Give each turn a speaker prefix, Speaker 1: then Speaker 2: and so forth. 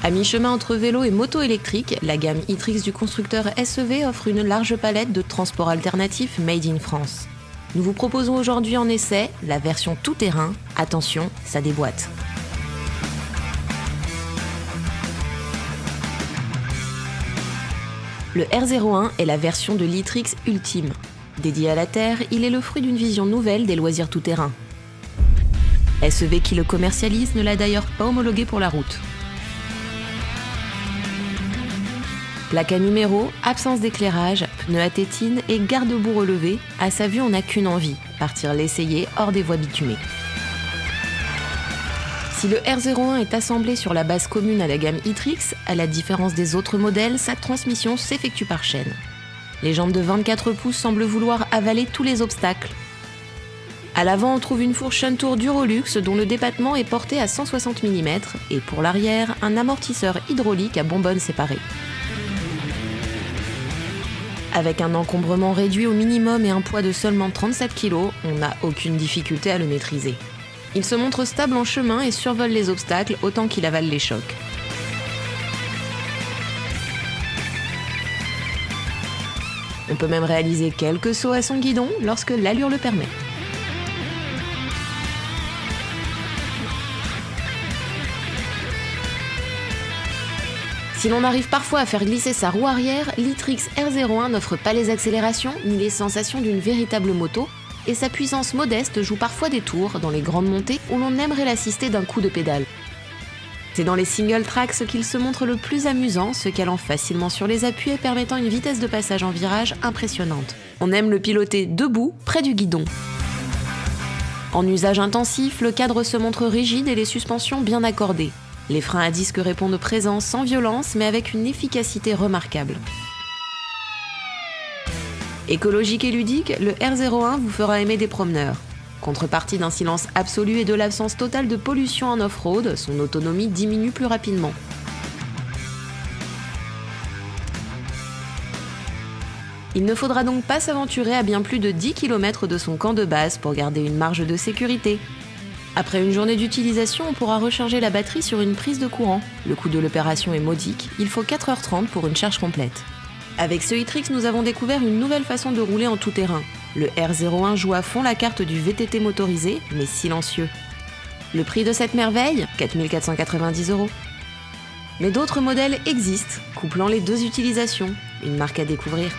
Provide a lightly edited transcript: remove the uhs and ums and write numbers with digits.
Speaker 1: À mi-chemin entre vélo et moto électrique, la gamme e-Trix du constructeur SEV offre une large palette de transports alternatifs made in France. Nous vous proposons aujourd'hui en essai la version tout-terrain. Attention, ça déboîte. Le R01 est la version de l'e-Trix ultime. Dédié à la terre, il est le fruit d'une vision nouvelle des loisirs tout-terrain. SEV qui le commercialise ne l'a d'ailleurs pas homologué pour la route. Plaque à numéro, absence d'éclairage, pneus à tétine et garde-boue relevés, à sa vue on n'a qu'une envie, partir l'essayer hors des voies bitumées. Si le R01 est assemblé sur la base commune à la gamme e-Trix, à la différence des autres modèles, sa transmission s'effectue par chaîne. Les jantes de 24 pouces semblent vouloir avaler tous les obstacles. À l'avant, on trouve une fourche Shuntour Durolux dont le débattement est porté à 160 mm et pour l'arrière, un amortisseur hydraulique à bonbonnes séparées. Avec un encombrement réduit au minimum et un poids de seulement 37 kg, on n'a aucune difficulté à le maîtriser. Il se montre stable en chemin et survole les obstacles autant qu'il avale les chocs. On peut même réaliser quelques sauts à son guidon lorsque l'allure le permet. Si l'on arrive parfois à faire glisser sa roue arrière, l'e-Trix R01 n'offre pas les accélérations ni les sensations d'une véritable moto, et sa puissance modeste joue parfois des tours dans les grandes montées où l'on aimerait l'assister d'un coup de pédale. C'est dans les single tracks qu'il se montre le plus amusant, se calant facilement sur les appuis et permettant une vitesse de passage en virage impressionnante. On aime le piloter debout, près du guidon. En usage intensif, le cadre se montre rigide et les suspensions bien accordées. Les freins à disque répondent présents sans violence, mais avec une efficacité remarquable. Écologique et ludique, le R01 vous fera aimer des promeneurs. Contrepartie d'un silence absolu et de l'absence totale de pollution en off-road, son autonomie diminue plus rapidement. Il ne faudra donc pas s'aventurer à bien plus de 10 km de son camp de base pour garder une marge de sécurité. Après une journée d'utilisation, on pourra recharger la batterie sur une prise de courant. Le coût de l'opération est modique, il faut 4h30 pour une charge complète. Avec ce e-Trix, nous avons découvert une nouvelle façon de rouler en tout-terrain. Le R01 joue à fond la carte du VTT motorisé, mais silencieux. Le prix de cette merveille, 4 490 €. Mais d'autres modèles existent, couplant les deux utilisations. Une marque à découvrir.